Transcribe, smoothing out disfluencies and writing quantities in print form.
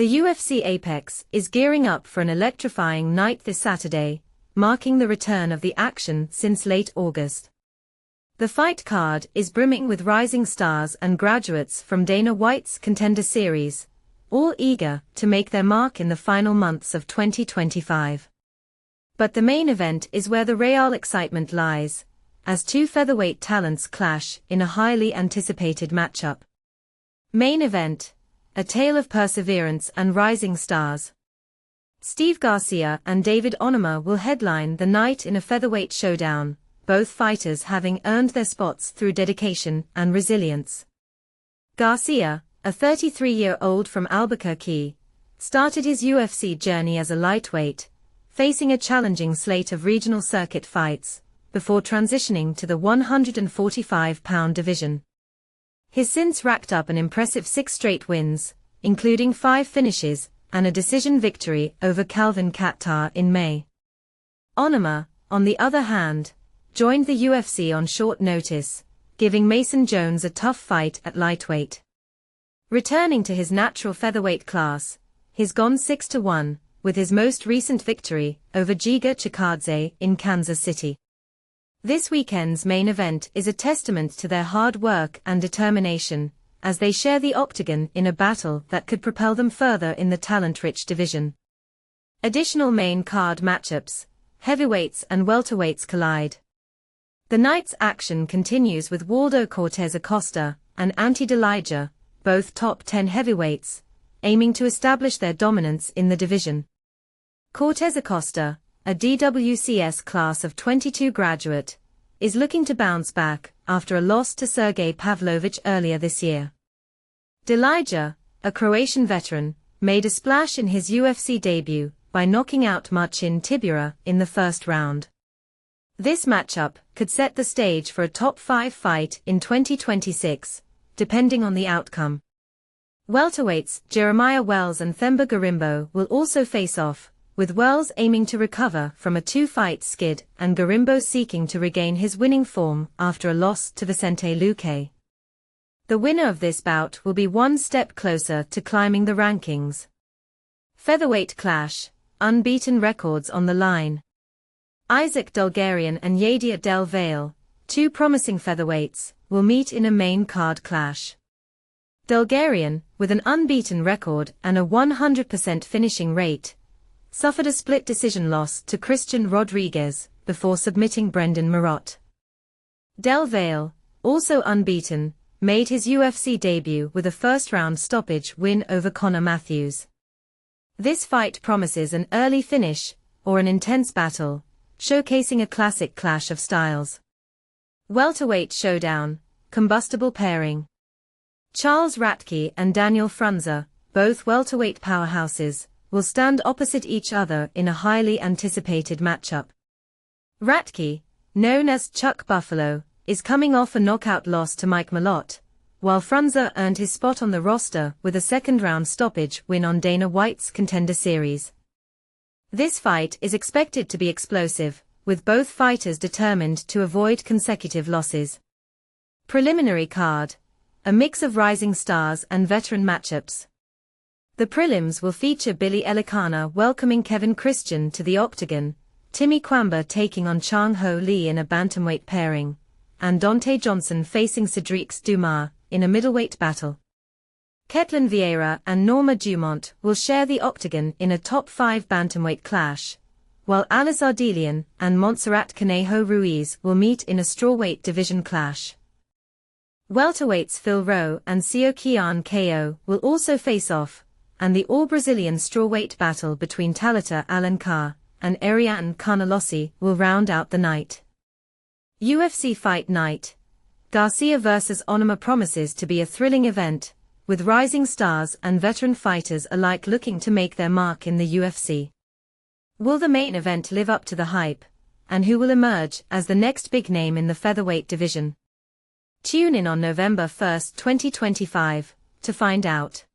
The UFC APEX is gearing up for an electrifying night this Saturday, marking the return of the action since late August. The fight card is brimming with rising stars and graduates from Dana White's Contender Series, all eager to make their mark in the final months of 2025. But the main event is where the real excitement lies, as two featherweight talents clash in a highly anticipated matchup. Main event: a tale of perseverance and rising stars. Steve Garcia and David Onama will headline the night in a featherweight showdown, both fighters having earned their spots through dedication and resilience. Garcia, a 33-year-old from Albuquerque, started his UFC journey as a lightweight, facing a challenging slate of regional circuit fights, before transitioning to the 145-pound division. He's since racked up an impressive 6 straight wins, including 5 finishes and a decision victory over Calvin Kattar in May. Onama, on the other hand, joined the UFC on short notice, giving Mason Jones a tough fight at lightweight. Returning to his natural featherweight class, he's gone 6-1, with his most recent victory over Giga Chikadze in Kansas City. This weekend's main event is a testament to their hard work and determination, as they share the octagon in a battle that could propel them further in the talent-rich division. Additional main card matchups: heavyweights and welterweights collide. The night's action continues with Waldo Cortes Acosta and Ante Delija, both top 10 heavyweights, aiming to establish their dominance in the division. Cortes Acosta, a DWCS Class of 22 graduate, is looking to bounce back after a loss to Sergey Pavlovich earlier this year. Delija, a Croatian veteran, made a splash in his UFC debut by knocking out Marcin Tybura in the first round. This matchup could set the stage for a top 5 fight in 2026, depending on the outcome. Welterweights Jeremiah Wells and Themba Gorimbo will also face off, with Wells aiming to recover from a 2-fight skid and Gorimbo seeking to regain his winning form after a loss to Vicente Luque. The winner of this bout will be one step closer to climbing the rankings. Featherweight clash, unbeaten records on the line. Isaac Dulgarian and Yadir Del Valle, two promising featherweights, will meet in a main card clash. Dulgarian, with an unbeaten record and a 100% finishing rate, suffered a split decision loss to Christian Rodriguez before submitting Brendan Marotte. Del Valle, also unbeaten, made his UFC debut with a first-round stoppage win over Connor Matthews. This fight promises an early finish, or an intense battle, showcasing a classic clash of styles. Welterweight showdown, combustible pairing. Charles Ratke and Daniel Frunze, both welterweight powerhouses, will stand opposite each other in a highly anticipated matchup. Ratke, known as Chuck Buffalo, is coming off a knockout loss to Mike Malott, while Frunze earned his spot on the roster with a second-round stoppage win on Dana White's Contender Series. This fight is expected to be explosive, with both fighters determined to avoid consecutive losses. Preliminary card: a mix of rising stars and veteran matchups. The prelims will feature Billy Elikana welcoming Kevin Christian to the octagon, Timmy Kwamba taking on Chang Ho Lee in a bantamweight pairing, and Dante Johnson facing Cedric Dumas in a middleweight battle. Ketlin Vieira and Norma Dumont will share the octagon in a top 5 bantamweight clash, while Alice Ardelian and Montserrat Conejo Ruiz will meet in a strawweight division clash. Welterweights Phil Rowe and Sio Kian Ko will also face off, and the all-Brazilian strawweight battle between Talita Alencar and Ariane Carnelossi will round out the night. UFC Fight Night. Garcia vs Onama promises to be a thrilling event, with rising stars and veteran fighters alike looking to make their mark in the UFC. Will the main event live up to the hype, and who will emerge as the next big name in the featherweight division? Tune in on November 1, 2025, to find out.